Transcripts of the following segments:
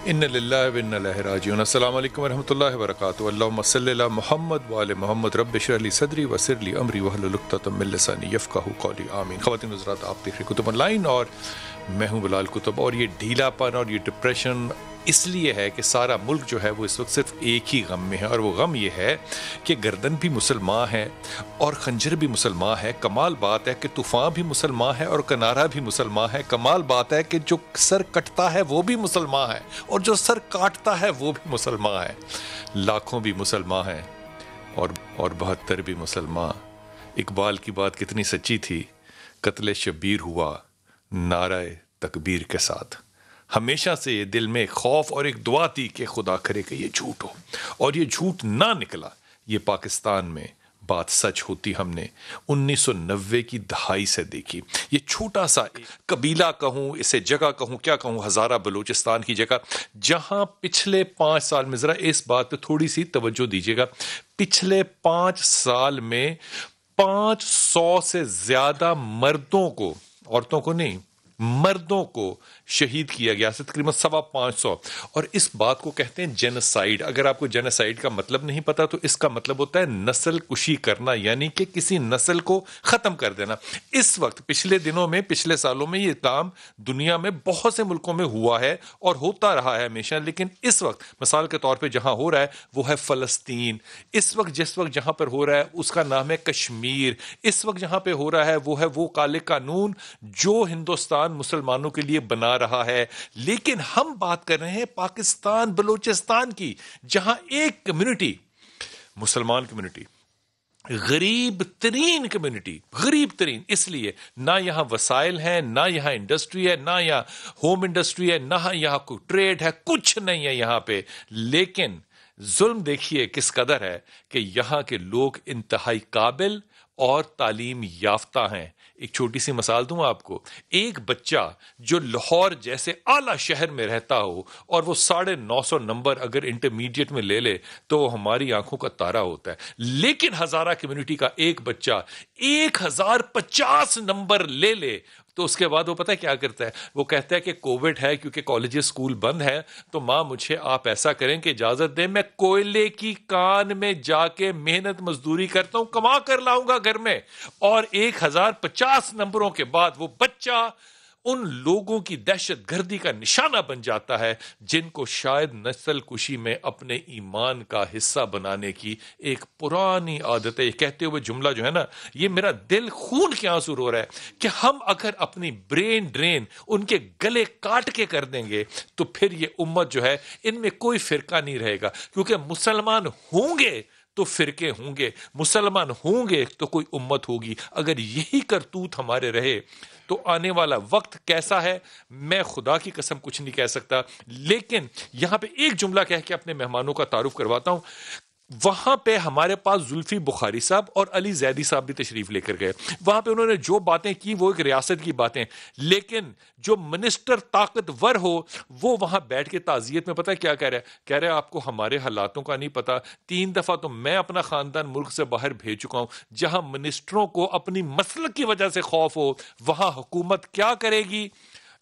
ان للہ و انا الیہ راجعون۔ السلام علیکم ورحمۃ اللہ وبرکاتہ۔ اللہم صلی علی محمد وعلی محمد، رب اشرح لی صدری ویسر لی امری واحلل عقدۃ من لسانی یفقہوا قولی، آمین۔ خواتین حضرات، آپ دیکھ رہے کتب آن لائن اور میں ہوں بلال کتب۔ اور یہ ڈھیلا پن اور یہ ڈپریشن اس لیے ہے کہ سارا ملک جو ہے وہ اس وقت صرف ایک ہی غم میں ہے، اور وہ غم یہ ہے کہ گردن بھی مسلمان ہے اور خنجر بھی مسلمان ہے۔ کمال بات ہے کہ طوفان بھی مسلمان ہے اور کنارہ بھی مسلمان ہے۔ کمال بات ہے کہ جو سر کٹتا ہے وہ بھی مسلمان ہے اور جو سر کاٹتا ہے وہ بھی مسلمان ہے۔ لاکھوں بھی مسلمان ہیں اور 72 بھی مسلمان۔ اقبال کی بات کتنی سچی تھی، قتل شبیر ہوا نعرہ تکبیر کے ساتھ۔ ہمیشہ سے یہ دل میں ایک خوف اور ایک دعا تھی کہ خدا کرے کہ یہ جھوٹ ہو، اور یہ جھوٹ نہ نکلا۔ یہ پاکستان میں بات سچ ہوتی ہم نے 1990 کی دہائی سے دیکھی۔ یہ چھوٹا سا قبیلہ کہوں، اسے جگہ کہوں، کیا کہوں، ہزارہ بلوچستان کی جگہ، جہاں پچھلے 5 سال میں، ذرا اس بات پہ تھوڑی سی توجہ دیجیے گا، پچھلے 5 سال میں 500 سے زیادہ مردوں کو، عورتوں کو نہیں، مردوں کو شہید کیا گیا، تقریباً 550۔ اور اس بات کو کہتے ہیں جینوسائیڈ۔ اگر آپ کو جینوسائیڈ کا مطلب نہیں پتا تو اس کا مطلب ہوتا ہے نسل کشی کرنا، یعنی کہ کسی نسل کو ختم کر دینا۔ اس وقت پچھلے دنوں میں، پچھلے سالوں میں یہ کام دنیا میں بہت سے ملکوں میں ہوا ہے اور ہوتا رہا ہے ہمیشہ، لیکن اس وقت مثال کے طور پہ جہاں ہو رہا ہے وہ ہے فلسطین۔ اس وقت جس وقت جہاں پر ہو رہا ہے اس کا نام ہے کشمیر۔ اس وقت جہاں پہ ہو رہا ہے وہ کالے قانون جو ہندوستان مسلمانوں کے لیے بنا رہا ہے۔ لیکن ہم بات کر رہے ہیں پاکستان بلوچستان کی، جہاں ایک کمیونٹی، مسلمان کمیونٹی، غریب ترین کمیونٹی، غریب ترین، اس لیے نہ یہاں وسائل ہیں، نہ یہاں انڈسٹری ہے، نہ یہاں ہوم انڈسٹری ہے، نہ یہاں کوئی ٹریڈ ہے، کچھ نہیں ہے یہاں پہ۔ لیکن ظلم دیکھیے کس قدر ہے کہ یہاں کے لوگ انتہائی قابل اور تعلیم یافتہ ہیں۔ ایک چھوٹی سی مثال دوں آپ کو، ایک بچہ جو لاہور جیسے اعلیٰ شہر میں رہتا ہو اور وہ 950 نمبر اگر انٹرمیڈیٹ میں لے لے تو وہ ہماری آنکھوں کا تارا ہوتا ہے۔ لیکن ہزارہ کمیونٹی کا ایک بچہ 1050 نمبر لے لے تو اس کے بعد وہ پتہ ہے کیا کرتا ہے؟ وہ کہتا ہے کہ کووڈ ہے، کیونکہ کالجز اسکول بند ہے، تو ماں مجھے آپ ایسا کریں کہ اجازت دیں، میں کوئلے کی کان میں جا کے محنت مزدوری کرتا ہوں، کما کر لاؤں گا گھر میں۔ اور 1050 نمبروں کے بعد وہ بچہ ان لوگوں کی دہشت گردی کا نشانہ بن جاتا ہے جن کو شاید نسل کشی میں اپنے ایمان کا حصہ بنانے کی ایک پرانی عادت ہے۔ یہ کہتے ہوئے جملہ جو ہے نا، یہ میرا دل خون کے آنسو رو رہا ہے کہ ہم اگر اپنی برین ڈرین ان کے گلے کاٹ کے کر دیں گے تو پھر یہ امت جو ہے ان میں کوئی فرقہ نہیں رہے گا، کیونکہ مسلمان ہوں گے تو فرقے ہوں گے، مسلمان ہوں گے تو کوئی امت ہوگی۔ اگر یہی کرتوت ہمارے رہے تو آنے والا وقت کیسا ہے میں خدا کی قسم کچھ نہیں کہہ سکتا۔ لیکن یہاں پہ ایک جملہ کہہ کے اپنے مہمانوں کا تعارف کرواتا ہوں۔ وہاں پہ ہمارے پاس زلفی بخاری صاحب اور علی زیدی صاحب بھی تشریف لے کر گئے۔ وہاں پہ انہوں نے جو باتیں کی وہ ایک ریاست کی باتیں، لیکن جو منسٹر طاقتور ہو وہ وہاں بیٹھ کے تعزیت میں پتہ ہے کیا کہہ رہا ہے؟ کہہ رہے آپ کو ہمارے حالاتوں کا نہیں پتا، 3 دفعہ تو میں اپنا خاندان ملک سے باہر بھیج چکا ہوں۔ جہاں منسٹروں کو اپنی مسلک کی وجہ سے خوف ہو وہاں حکومت کیا کرے گی؟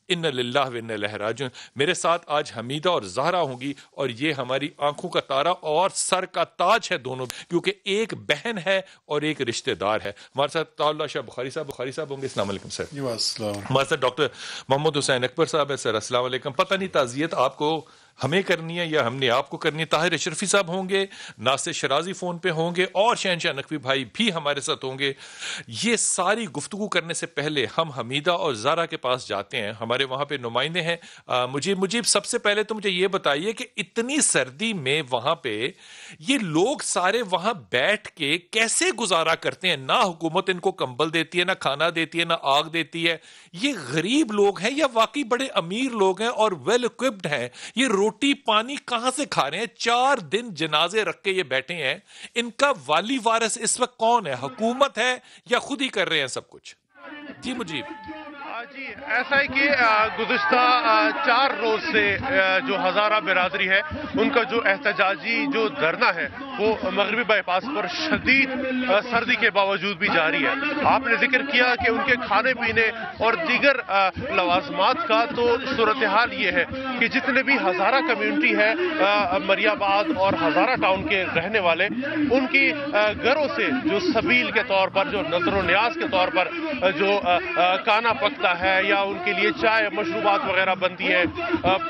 ان للہ و انا الیہ راجعون۔ میرے ساتھ آج حمیدہ اور زہرا ہوں گی، اور یہ ہماری آنکھوں کا تارا اور سر کا تاج ہے دونوں، کیونکہ ایک بہن ہے اور ایک رشتہ دار ہے۔ ہمارے ساتھ طاء شاہ بخاری صاحب ہوں گے۔ السلام علیکم سر۔ ہمارے ساتھ ڈاکٹر محمد حسین اکبر صاحب ہے۔ سر السلام علیکم۔ پتہ نہیں تعزیت آپ کو ہمیں کرنی ہے یا ہم نے آپ کو کرنی ہے۔ طاہر اشرفی صاحب ہوں گے، ناصر شرازی فون پہ ہوں گے، اور شہنشاہ نقوی بھائی بھی ہمارے ساتھ ہوں گے۔ یہ ساری گفتگو کرنے سے پہلے ہم حمیدہ اور زارا کے پاس جاتے ہیں، ہمارے وہاں پہ نمائندے ہیں۔ مجھے سب سے پہلے تو مجھے یہ بتائیے کہ اتنی سردی میں وہاں پہ یہ لوگ سارے وہاں بیٹھ کے کیسے گزارا کرتے ہیں؟ نہ حکومت ان کو کمبل دیتی ہے، نہ کھانا دیتی ہے، نہ آگ دیتی ہے۔ یہ غریب لوگ ہیں یا واقعی بڑے امیر لوگ ہیں اور ویل اکوپڈ ہیں؟ یہ روٹی پانی کہاں سے کھا رہے ہیں؟ 4 دن جنازے رکھ کے یہ بیٹھے ہیں۔ ان کا والی وارث اس وقت کون ہے؟ حکومت ہے یا خود ہی کر رہے ہیں سب کچھ؟ جی مجیب جی ایسا ہے کہ گزشتہ 4 روز سے جو ہزارہ برادری ہے ان کا جو احتجاجی جو دھرنا ہے وہ مغربی بائی پاس پر شدید سردی کے باوجود بھی جاری ہے. آپ نے ذکر کیا کہ ان کے کھانے پینے اور دیگر لوازمات کا، تو صورتحال یہ ہے کہ جتنے بھی ہزارہ کمیونٹی ہے مری آباد اور ہزارہ ٹاؤن کے رہنے والے، ان کی گھروں سے جو سبیل کے طور پر، جو نظر و نیاز کے طور پر جو کھانا پکتا ہے یا ان کے لیے چائے مشروبات وغیرہ بنتی ہے،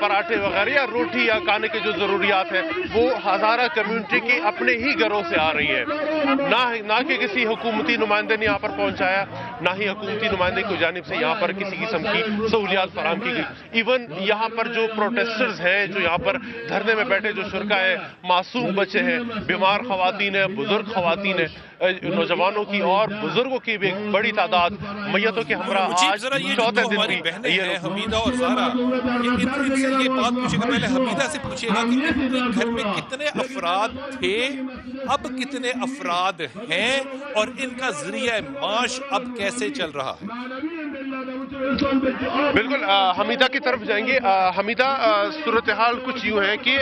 پراٹھے وغیرہ یا روٹی یا کھانے کے جو ضروریات ہیں، وہ ہزارہ کمیونٹی کی اپنے ہی گھروں سے آ رہی ہے. نہ کہ کسی حکومتی نمائندے نے یہاں پر پہنچایا، نہ ہی حکومتی نمائندے کی جانب سے یہاں پر کسی قسم کی سہولیات فراہم کی گئی. ایون یہاں پر جو پروٹیسٹرز ہیں، جو یہاں پر دھرنے میں بیٹھے جو شرکا ہے، معصوم بچے ہیں، بیمار خواتین ہیں، بزرگ خواتین ہیں، نوجوانوں کی اور بزرگوں کی بھی ایک بڑی تعداد میتوں کے ہمراہ آج چوتھے دن بھی یہ حمیدہ اور زہرا، ان سے یہ بات پوچھے گا. پہلے حمیدہ سے پوچھے گا کہ ان کے گھر میں کتنے افراد تھے، اب کتنے افراد ہیں، اور ان کا ذریعہ معاش اب کیسے چل رہا ہے؟ بالکل حمیدہ کی طرف جائیں گے. حمیدہ، صورتحال کچھ یوں ہے کہ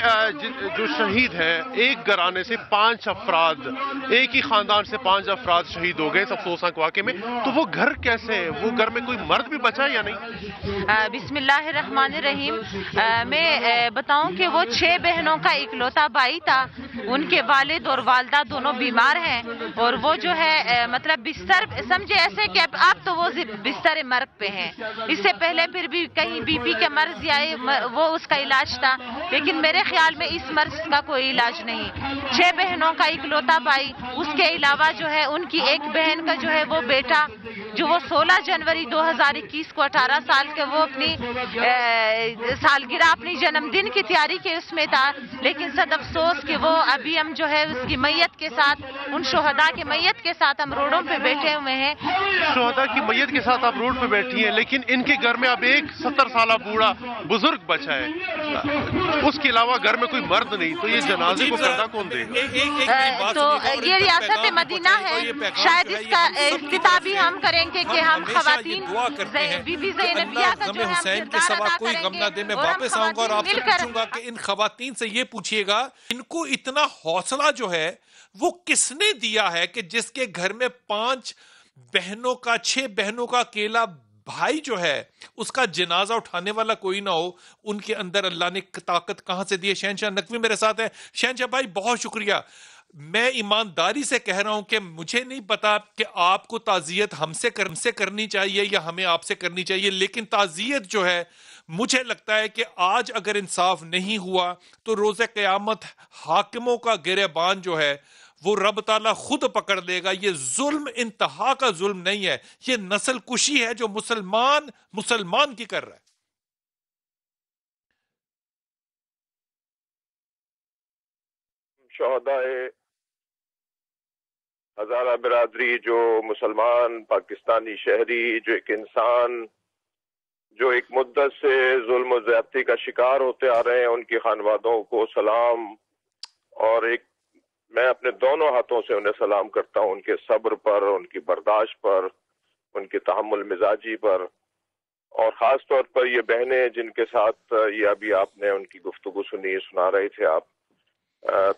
جو شہید ہے، ایک گھرانے سے 5 افراد، ایک ہی خاندان سے 5 افراد شہید ہو گئے اس افسوسناک واقعے میں. تو وہ گھر کیسے ہے؟ وہ گھر میں کوئی مرد بھی بچا یا نہیں؟ بسم اللہ الرحمن الرحیم. میں بتاؤں کہ وہ 6 بہنوں کا اکلوتا بھائی تھا. ان کے والد اور والدہ دونوں بیمار ہیں، اور وہ جو ہے مطلب بستر، سمجھے ایسے کہ اب تو وہ بستر مرگ پہ ہیں. اس سے پہلے پھر بھی کہیں بی پی کے مرض یا وہ اس کا علاج تھا، لیکن میرے خیال میں اس مرض کا کوئی علاج نہیں. 6 بہنوں کا اکلوتا بھائی، اس کے علاوہ جو ہے ان کی ایک بہن کا جو ہے وہ بیٹا، جو وہ 16 جنوری 2021 کو 18 سال کے وہ اپنی سالگرہ، اپنی جنم دن کی تیاری کے اس میں تھا. لیکن صد افسوس کہ وہ ابھی ہم جو ہے اس کی میت کے ساتھ، ان شہداء کی میت کے ساتھ ہم روڈوں پہ بیٹھے ہوئے ہیں. شہداء کی میت کے ساتھ آپ روڈ پہ بیٹھی ہیں، لیکن ان کے گھر میں اب ایک 70 سالہ بوڑھا بزرگ بچا ہے، اس کے علاوہ گھر میں کوئی مرد نہیں. تو یہ جنازے کو کردہ کون دے گا؟ تو یہ ریاست مدینہ ہے، شاید اس کا افتتاح بھی ہم کریں گے کہ ہم خواتین بی بی زینبیہ کا جو ہے حسین کے سوا کوئی غم نہ دے. میں واپس آؤں گا اور آپ سے پوچھوں گا کہ ان خواتین سے یہ پوچھئے گا، ان کو اتنا حوصلہ جو ہے وہ کس نے دیا ہے کہ جس کے گھر میں 5 بہنوں کا، 6 بہنوں کا اکیلا بھائی جو ہے، اس کا جنازہ اٹھانے والا کوئی نہ ہو. ان کے اندر اللہ نے طاقت کہاں سے دی ہے؟ شہنشاہ نقوی میرے ساتھ ہیں. شہنشاہ بھائی بہت شکریہ. میں ایمانداری سے کہہ رہا ہوں کہ مجھے نہیں پتا کہ آپ کو تعزیت ہم سے کرنی چاہیے یا ہمیں آپ سے کرنی چاہیے، لیکن تعزیت جو ہے مجھے لگتا ہے کہ آج اگر انصاف نہیں ہوا تو روز قیامت حاکموں کا گریبان جو ہے وہ رب تعالیٰ خود پکڑ لے گا. یہ ظلم انتہا کا ظلم نہیں ہے، یہ نسل کشی ہے جو مسلمان کی کر رہا ہے. شہداء ہزارہ برادری، جو مسلمان پاکستانی شہری، جو ایک انسان جو ایک مدت سے ظلم و زیادتی کا شکار ہوتے آ رہے ہیں، ان کی خانوادوں کو سلام. اور میں اپنے دونوں ہاتھوں سے انہیں سلام کرتا ہوں، ان کے صبر پر، ان کی برداشت پر، ان کی تحمل مزاجی پر. اور خاص طور پر یہ بہنیں جن کے ساتھ یہ ابھی آپ نے ان کی گفتگو سنا رہے تھے آپ.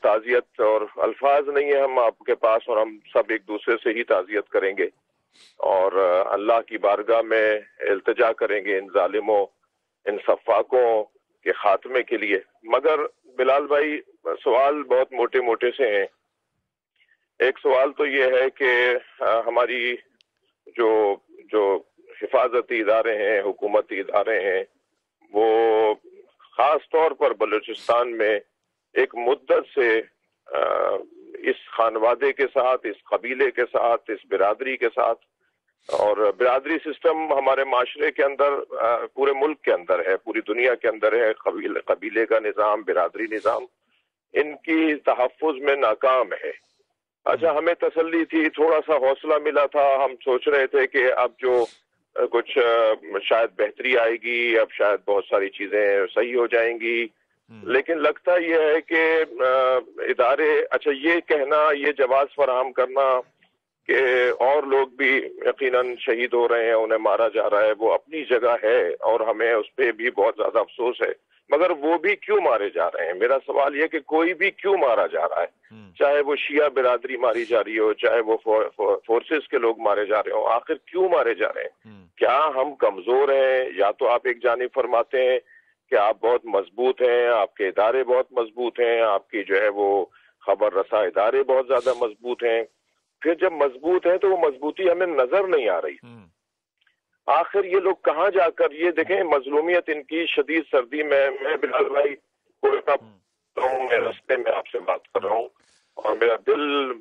تعزیت اور الفاظ نہیں ہے ہم آپ کے پاس، اور ہم سب ایک دوسرے سے ہی تعزیت کریں گے اور اللہ کی بارگاہ میں التجا کریں گے ان ظالموں، ان سفاکوں کے خاتمے کے لیے. مگر بلال بھائی، سوال بہت موٹے موٹے سے ہیں. ایک سوال تو یہ ہے کہ ہماری جو حفاظتی ادارے ہیں، حکومتی ادارے ہیں، وہ خاص طور پر بلوچستان میں ایک مدت سے اس خانوادے کے ساتھ، اس قبیلے کے ساتھ، اس برادری کے ساتھ، اور برادری سسٹم ہمارے معاشرے کے اندر، پورے ملک کے اندر ہے، پوری دنیا کے اندر ہے. قبیلے کا نظام، برادری نظام ان کی تحفظ میں ناکام ہے. اچھا، ہمیں تسلی تھی، تھوڑا سا حوصلہ ملا تھا. ہم سوچ رہے تھے کہ اب جو کچھ شاید بہتری آئے گی، اب شاید بہت ساری چیزیں صحیح ہو جائیں گی. لیکن لگتا یہ ہے کہ ادارے، اچھا یہ کہنا، یہ جواز فراہم کرنا کہ اور لوگ بھی یقیناً شہید ہو رہے ہیں، انہیں مارا جا رہا ہے، وہ اپنی جگہ ہے اور ہمیں اس پہ بھی بہت زیادہ افسوس ہے، مگر وہ بھی کیوں مارے جا رہے ہیں؟ میرا سوال یہ کہ کوئی بھی کیوں مارا جا رہا ہے، چاہے وہ شیعہ برادری ماری جا رہی ہو، چاہے وہ فورسز کے لوگ مارے جا رہے ہوں، آخر کیوں مارے جا رہے ہیں؟ کیا ہم کمزور ہیں؟ یا تو آپ ایک جانب فرماتے ہیں کہ آپ بہت مضبوط ہیں، آپ کے ادارے بہت مضبوط ہیں، آپ کی جو ہے وہ خبر رساں ادارے بہت زیادہ مضبوط ہیں، پھر جب مضبوط ہیں تو وہ مضبوطی ہمیں نظر نہیں آ رہی۔ آخر یہ لوگ کہاں جا کر، یہ دیکھیں مظلومیت ان کی شدید سردی میں بلال بھائی کوئٹہ ہوں، میں رستے میں آپ سے بات کر رہا ہوں اور میرا دل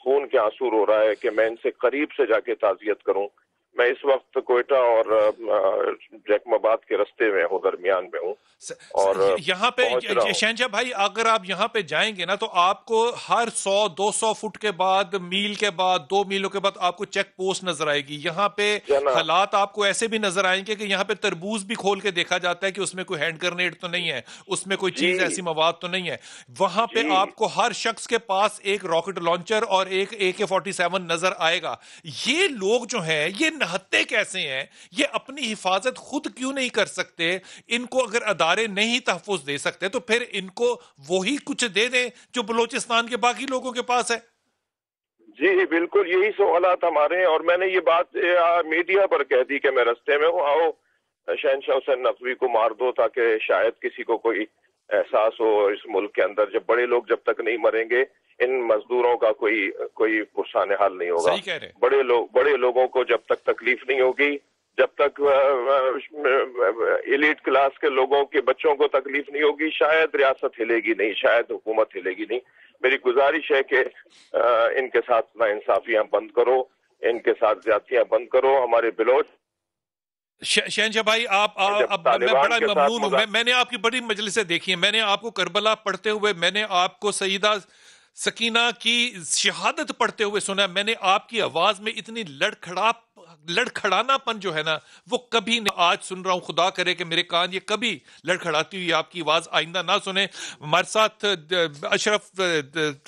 خون کے آنسو رو رہا ہے کہ میں ان سے قریب سے جا کے تعزیت کروں۔ میں اس وقت کوئٹہ اور جیکم آباد کے رستے میں ہوں، درمیان میں ہوں، اور یہاں پہ شہنشاہ بھائی اگر آپ یہاں پہ جائیں گے نا تو آپ کو ہر 100-200 فٹ کے بعد، میل کے بعد، 2 میلوں کے بعد آپ کو چیک پوسٹ نظر آئے گی۔ یہاں پہ حالات آپ کو ایسے بھی نظر آئیں گے کہ یہاں پہ تربوز بھی کھول کے دیکھا جاتا ہے کہ اس میں کوئی ہینڈ گرنیڈ تو نہیں ہے، اس میں کوئی چیز ایسی مواد تو نہیں ہے۔ وہاں پہ آپ کو ہر شخص کے پاس ایک راکٹ لانچر اور ایک AK-47 نظر آئے گا۔ یہ لوگ جو ہیں یہ نہتے کیسے ہیں؟ یہ اپنی حفاظت خود کیوں نہیں کر سکتے؟ ان کو اگر ادارے نہیں تحفظ دے سکتے تو پھر ان کو وہی کچھ دے دیں جو بلوچستان کے باقی لوگوں کے پاس ہے۔ جی بالکل یہی سوالات ہمارے ہیں، اور میں نے یہ بات میڈیا پر کہہ دی کہ میں رستے میں ہوں، آؤ شہنشاہ حسین نقوی کو مار دو تاکہ شاید کسی کو کوئی احساس ہو اس ملک کے اندر، جب بڑے لوگ جب تک نہیں مریں گے ان مزدوروں کا کوئی پرسان حال نہیں ہوگا۔ بڑے لوگوں کو جب تک تکلیف نہیں ہوگی، جب تک ایلیٹ کلاس کے لوگوں کے بچوں کو تکلیف نہیں ہوگی، شاید ریاست ہلے گی نہیں، شاید حکومت ہلے گی نہیں۔ میری گزارش ہے کہ ان کے ساتھ ناانصافیاں بند کرو، ان کے ساتھ زیادتیاں بند کرو۔ ہمارے بلوچ شہنشاہ بھائی میں بڑا ممنون ہوں، میں نے آپ کی بڑی مجلسیں دیکھی ہیں، میں نے آپ کو کربلا پڑھتے ہوئے، میں نے آپ کو سیدہ سکینہ کی شہادت پڑھتے ہوئے سنا، میں نے آپ کی آواز میں اتنی لڑکھڑانا پن جو ہے نا وہ کبھی نہیں آج سن رہا ہوں۔ خدا کرے کہ میرے کان یہ کبھی لڑکھڑاتی ہوئی آپ کی آواز آئندہ نہ سنیں۔ ہمارے ساتھ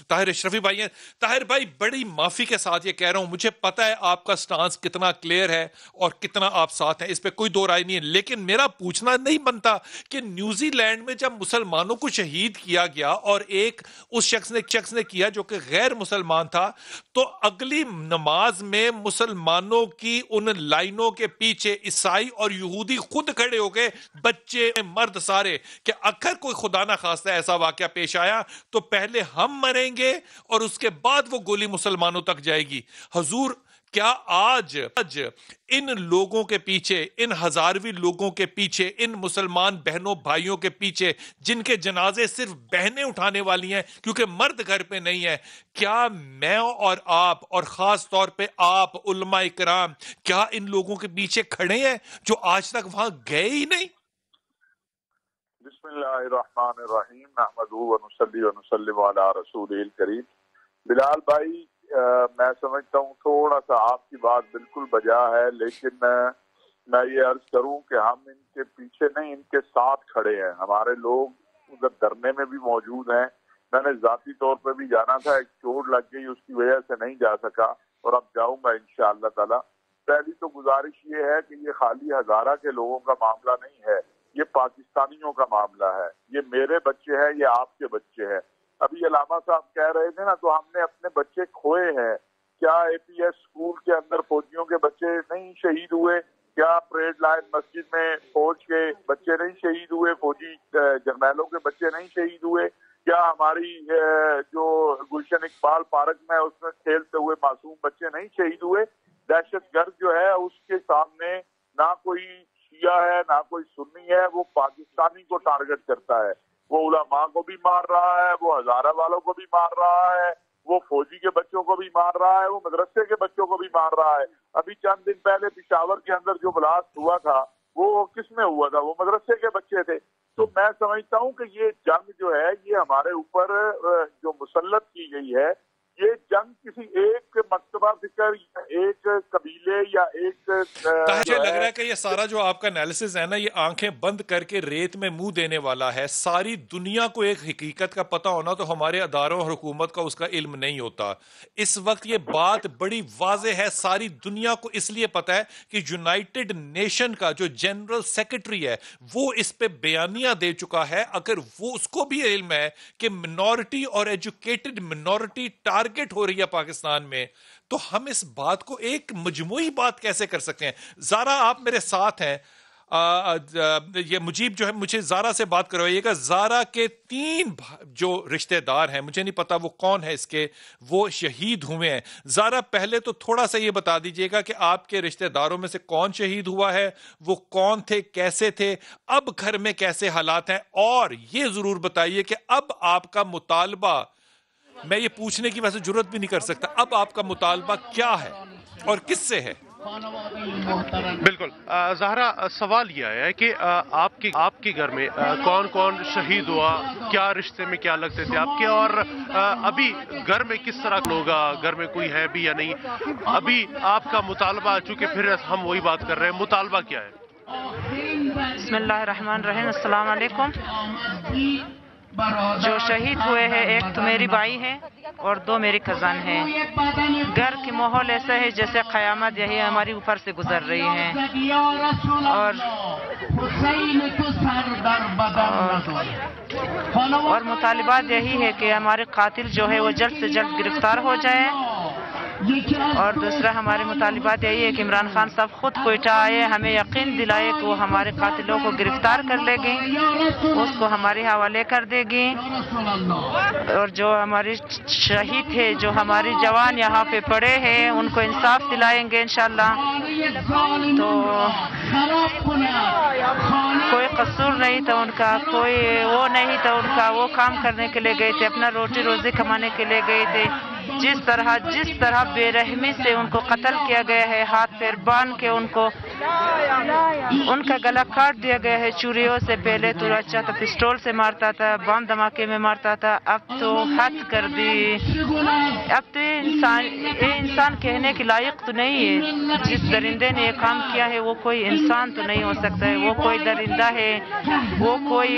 طاہر اشرفی بھائی ہیں۔ طاہر بھائی بڑی معافی کے ساتھ یہ کہہ رہا ہوں، مجھے پتا ہے آپ کا سٹانس کتنا کلیئر ہے اور کتنا آپ ساتھ ہیں، اس پہ کوئی دو رائے نہیں ہے، لیکن میرا پوچھنا نہیں بنتا کہ نیوزی لینڈ میں جب مسلمانوں کو شہید کیا گیا اور ایک اس شخص نے کیا جو کہ غیر مسلمان تھا، تو اگلی نماز میں مسلمانوں کی ان لائنوں کے پیچھے عیسائی اور یہودی خود کھڑے ہو گئے، بچے مرد سارے، کہ اگر کوئی خدا نہ خواستہ ایسا واقعہ پیش آیا تو پہلے ہم مریں گے اور اس کے بعد وہ گولی مسلمانوں تک جائے گی۔ حضور کیا آج ان لوگوں کے پیچھے، ان ہزارویں لوگوں کے پیچھے، ان مسلمان بہنوں بھائیوں کے پیچھے جن کے جنازے صرف بہنیں اٹھانے والی ہیں کیونکہ مرد گھر پہ نہیں ہے، کیا میں اور آپ اور خاص طور پہ آپ علماء کرام کیا ان لوگوں کے پیچھے کھڑے ہیں جو آج تک وہاں گئے ہی نہیں؟ بسم اللہ الرحمن الرحیم، نحمدہ ونصلی ونسلم علی رسول الکریم۔ بلال بھائی میں سمجھتا ہوں تھوڑا سا آپ کی بات بالکل بجا ہے، لیکن میں یہ عرض کروں کہ ہم ان کے پیچھے نہیں، ان کے ساتھ کھڑے ہیں۔ ہمارے لوگ ادھر دھرنے میں بھی موجود ہیں، میں نے ذاتی طور پہ بھی جانا تھا، ایک چوٹ لگ گئی اس کی وجہ سے نہیں جا سکا، اور اب جاؤں گا انشاءاللہ تعالی۔ پہلی تو گزارش یہ ہے کہ یہ خالی ہزارہ کے لوگوں کا معاملہ نہیں ہے، یہ پاکستانیوں کا معاملہ ہے، یہ میرے بچے ہیں، یہ آپ کے بچے ہیں۔ ابھی علامہ صاحب کہہ رہے تھے نا، تو ہم نے اپنے بچے کھوئے ہیں۔ کیا APS اسکول کے اندر فوجیوں کے بچے نہیں شہید ہوئے؟ کیا پریڈ لائن مسجد میں فوج کے بچے نہیں شہید ہوئے؟ فوجی جرنیلوں کے بچے نہیں شہید ہوئے؟ کیا ہماری جو گلشن اقبال پارک میں اس میں کھیلتے ہوئے معصوم بچے نہیں شہید ہوئے؟ دہشت گرد جو ہے اس کے سامنے نہ کوئی شیعہ ہے نہ کوئی سنی ہے، وہ پاکستانی کو ٹارگٹ کرتا ہے، وہ علماء کو بھی مار رہا ہے، وہ ہزارہ والوں کو بھی مار رہا ہے، وہ فوجی کے بچوں کو بھی مار رہا ہے، وہ مدرسے کے بچوں کو بھی مار رہا ہے۔ ابھی چند دن پہلے پشاور کے اندر جو بلاسٹ ہوا تھا وہ کس میں ہوا تھا؟ وہ مدرسے کے بچے تھے۔ تو میں سمجھتا ہوں کہ یہ جنگ جو ہے یہ ہمارے اوپر جو مسلط کی گئی ہے، یہ جنگ کسی ایک مکتبہ فکر یا ایک قبیلے یا ایک مجھے لگ رہا ہے کہ یہ سارا جو آپ کا انالیسز ہے نا، یہ آنکھیں بند کر کے ریت میں منہ دینے والا ہے. ساری دنیا کو ایک حقیقت کا پتہ ہونا تو ہمارے اداروں اور حکومت کا اس کا علم نہیں ہوتا. اس وقت یہ بات بڑی واضح ہے، ساری دنیا کو اس لیے پتہ ہے کہ یونائٹڈ نیشن کا جو جنرل سیکرٹری ہے وہ اس پہ بیانیہ دے چکا ہے. اگر وہ اس کو بھی علم ہے کہ منورٹی اور ایجوکیٹڈ منورٹی ٹارگٹ ہو رہی ہے پاکستان میں، تو ہم اس بات کو ایک مجموعی بات کیسے کر سکتے ہیں؟ زارا آپ میرے ساتھ ہیں، یہ مجیب جو ہے مجھے زارا سے بات کروائیے گا. زارا کے 3 جو رشتہ دار ہیں، مجھے نہیں پتا وہ کون ہے اس کے، وہ شہید ہوئے ہیں. زارا پہلے تو تھوڑا سا یہ بتا دیجئے گا کہ آپ کے رشتہ داروں میں سے کون شہید ہوا ہے، وہ کون تھے، کیسے تھے، اب گھر میں کیسے حالات ہیں، اور یہ ضرور بتائیے کہ اب آپ کا مطالبہ، میں یہ پوچھنے کی ویسے جرت بھی نہیں کر سکتا، اب آپ کا مطالبہ کیا ہے اور کس سے ہے؟ بالکل زہرا، سوال یہ ہے کہ آپ کے گھر میں کون کون شہید ہوا، کیا رشتے میں کیا لگتے تھے آپ کے، اور ابھی گھر میں کس طرح لوگ، گھر میں کوئی ہے بھی یا نہیں؟ ابھی آپ کا مطالبہ، چونکہ پھر ہم وہی بات کر رہے ہیں، مطالبہ کیا ہے؟ بسم اللہ الرحمن الرحیم. السلام علیکم. جو شہید ہوئے ہیں، ایک تو میری بھائی ہے اور 2 میری کزن ہیں. گھر کی ماحول ایسا ہے جیسے قیامت یہی ہماری اوپر سے گزر رہی ہے، اور مطالبات یہی ہے کہ ہمارے قاتل جو ہے وہ جلد سے جلد گرفتار ہو جائے. اور دوسرا ہمارے مطالبات یہی ہے کہ عمران خان صاحب خود کوئٹہ آئے، ہمیں یقین دلائے کہ وہ ہمارے قاتلوں کو گرفتار کر لے گی، اس کو ہمارے حوالے کر دے گی، اور جو ہمارے شہید تھے، جو ہماری جوان یہاں پہ پڑے ہیں، ان کو انصاف دلائیں گے انشاءاللہ. تو کوئی قصور نہیں تھا ان کا، کوئی وہ نہیں تھا ان کا، وہ کام کرنے کے لیے گئے تھے، اپنا روٹی روزی کمانے کے لیے گئے تھے. جس طرح بے رحمی سے ان کو قتل کیا گیا ہے، ہاتھ پیر باندھ کے ان کا گلا کاٹ دیا گیا ہے چوریوں سے. پہلے تو اچھا تو پسٹول سے مارتا تھا، بم دھماکے میں مارتا تھا، اب تو حد کر دی. اب تو انسان کہنے کے لائق تو نہیں ہے. جس درندے نے یہ کام کیا ہے وہ کوئی انسان تو نہیں ہو سکتا ہے، وہ کوئی درندہ ہے، وہ کوئی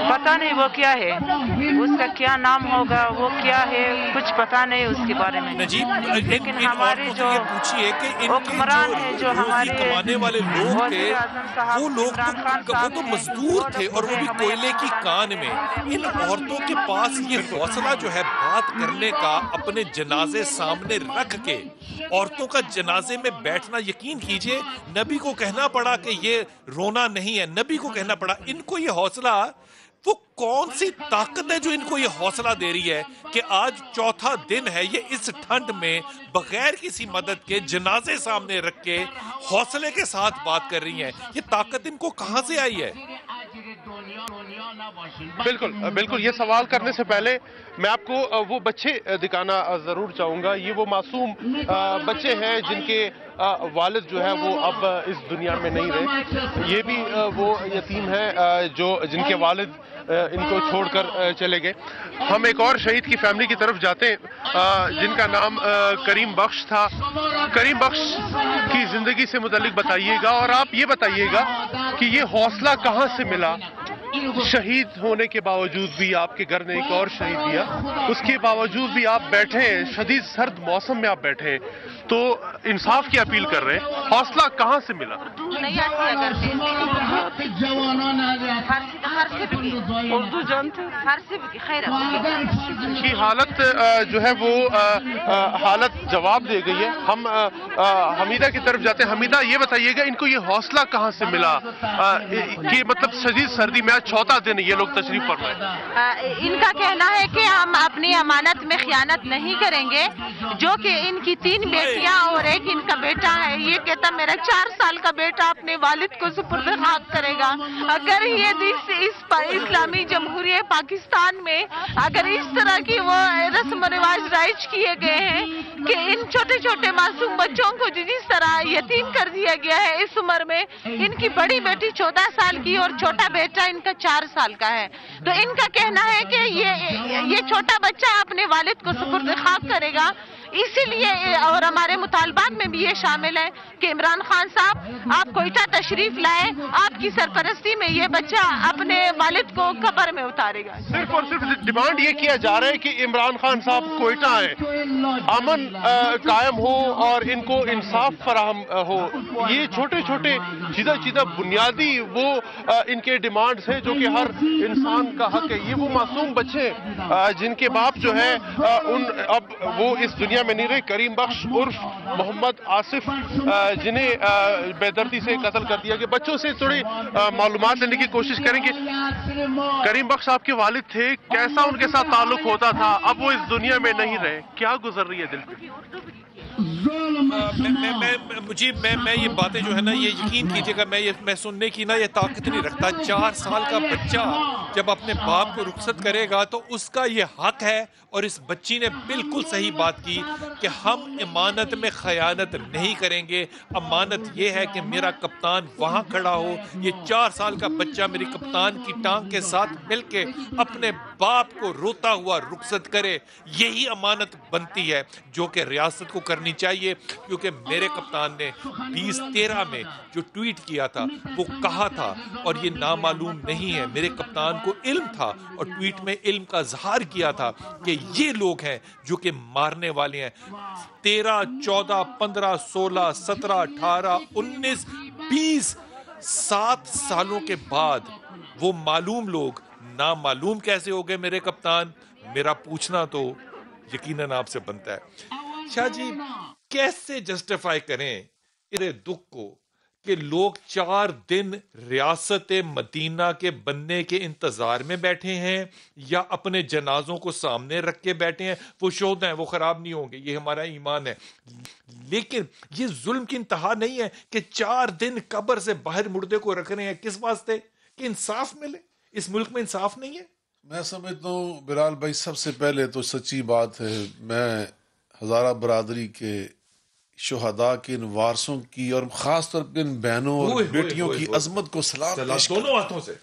پتہ نہیں وہ کیا ہے، اس کا کیا نام ہوگا، وہ کیا ہے، کچھ پتہ نہیں اس کے بارے میں. لیکن ہمارے جو حکمران ہیں، جو ہمارے کمانے والے لوگ تھے، وہ لوگ وہ تو مزدور تھے، اور وہ بھی کوئلے کی کان میں. ان عورتوں کے پاس یہ حوصلہ جو ہے بات کرنے کا، اپنے جنازے سامنے رکھ کے عورتوں کا جنازے میں بیٹھنا، یقین کیجئے نبی کو کہنا پڑا کہ یہ رونا نہیں ہے، نبی کو کہنا پڑا. ان کو یہ حوصلہ، وہ کون سی طاقت ہے جو ان کو یہ حوصلہ دے رہی ہے کہ آج 4تھا دن ہے، یہ اس ٹھنڈ میں بغیر کسی مدد کے جنازے سامنے رکھ کے حوصلے کے ساتھ بات کر رہی ہیں؟ یہ طاقت ان کو کہاں سے آئی ہے؟ بالکل یہ سوال کرنے سے پہلے میں آپ کو وہ بچے دکھانا ضرور چاہوں گا. یہ وہ معصوم بچے ہیں جن کے والد جو ہے وہ اب اس دنیا میں نہیں رہے. یہ بھی وہ یتیم ہیں جن کے والد ان کو چھوڑ کر چلے گئے. ہم ایک اور شہید کی فیملی کی طرف جاتے ہیں جن کا نام کریم بخش تھا. کریم بخش کی زندگی سے متعلق بتائیے گا، اور آپ یہ بتائیے گا کہ یہ حوصلہ کہاں سے ملا. شہید ہونے کے باوجود بھی آپ کے گھر نے ایک اور شہید دیا، اس کے باوجود بھی آپ بیٹھے ہیں، شدید سرد موسم میں آپ بیٹھے ہیں، تو انصاف کی اپیل کر رہے ہیں. حوصلہ کہاں سے ملا؟ کی حالت جو ہے وہ حالت جواب دے گئی ہے. ہم حمیدہ کی طرف جاتے ہیں. حمیدہ یہ بتائیے گا ان کو یہ حوصلہ کہاں سے ملا کہ مطلب شدید سردی میں 4تھا دن یہ لوگ تشریف فرمائے؟ ان کا کہنا ہے کہ ہم اپنی امانت میں خیانت نہیں کریں گے. جو کہ ان کی 3 بیٹیاں اور ایک ان کا بیٹا ہے، یہ کہتا میرا 4 سال کا بیٹا اپنے والد کو سپرد خاک کرے گا. اگر یہ اس اسلامی جمہوریہ پاکستان میں اگر اس طرح کی وہ رسم و رواج رائج کیے گئے ہیں کہ ان چھوٹے چھوٹے معصوم بچوں کو جس طرح یتیم کر دیا گیا ہے اس عمر میں، ان کی بڑی بیٹی 14 سال کی اور چھوٹا بیٹا ان کا 4 سال کا ہے، تو ان کا کہنا ہے کہ یہ چھوٹا بچہ اپنے والد کو سپرد خاک کرے گا، اسی لیے اور ہمارے مطالبات میں بھی یہ شامل ہے کہ عمران خان صاحب آپ کوئٹہ تشریف لائیں، آپ کی سرپرستی میں یہ بچہ اپنے والد کو قبر میں اتارے گا۔ صرف اور صرف ڈیمانڈ یہ کیا جا رہا ہے کہ عمران خان صاحب کوئٹہ آئیں، امن قائم ہو اور ان کو انصاف فراہم ہو۔ یہ چھوٹے چھوٹے چیزیں بنیادی وہ ان کے ڈیمانڈز ہیں جو کہ ہر انسان کا حق ہے۔ یہ وہ معصوم بچے جن کے باپ جو ہے اب وہ اس دنیا میں نہیں رہے، کریم بخش عرف محمد آصف جنہیں بے دردی سے قتل کر دیا گیا۔ بچوں سے تھوڑی معلومات لینے کی کوشش کریں گے۔ کریم بخش آپ کے والد تھے، کیسا ان کے ساتھ تعلق ہوتا تھا؟ اب وہ اس دنیا میں نہیں رہے، کیا گزر رہی ہے دل پہ؟ میں یہ باتیں جو ہے نا، یہ یقین کیجیے گا میں سننے کی نا یہ طاقت نہیں رکھتا۔ 4 سال کا بچہ جب اپنے باپ کو رخصت کرے گا تو اس کا یہ حق ہے، اور اس بچی نے بالکل صحیح بات کی کہ ہم امانت میں خیانت نہیں کریں گے۔ امانت یہ ہے کہ میرا کپتان وہاں کھڑا ہو، یہ 4 سال کا بچہ میری کپتان کی ٹانگ کے ساتھ مل کے اپنے باپ کو روتا ہوا رخصت کرے۔ یہی امانت بنتی ہے جو کہ ریاست کو کرنی چاہیے، کیونکہ میرے کپتان نے 2013 میں جو ٹویٹ کیا تھا وہ کہا تھا، اور یہ نامعلوم نہیں ہے، میرے کپتان کو علم تھا اور ٹویٹ میں علم کا اظہار کیا تھا کہ یہ لوگ ہیں جو کہ مارنے والے ہیں۔ 13 14 15 16 17 18 19 20 7 سالوں کے بعد وہ معلوم لوگ نامعلوم کیسے ہو گئے میرے کپتان؟ میرا پوچھنا تو یقیناً آپ سے بنتا ہے شاہ جی، کیسے جسٹیفائی کریں میرے دکھ کو کہ لوگ 4 دن ریاست مدینہ کے بننے کے انتظار میں بیٹھے ہیں، یا اپنے جنازوں کو سامنے رکھ کے بیٹھے ہیں؟ وہ شہدا ہیں، وہ خراب نہیں ہوں گے، یہ ہمارا ایمان ہے، لیکن یہ ظلم کی انتہا نہیں ہے کہ 4 دن قبر سے باہر مردے کو رکھ رہے ہیں؟ کس واسطے؟ کہ انصاف ملے۔ اس ملک میں انصاف نہیں ہے۔ میں سمجھتا ہوں بلال بھائی، سب سے پہلے تو سچی بات ہے، میں ہزارہ برادری کے شہداء کے ان وارثوں کی اور خاص طور پہ ان بہنوں اور بیٹیوں کی عظمت کو سلام پیش کرتا ہوں، دونوں ہاتھوں سے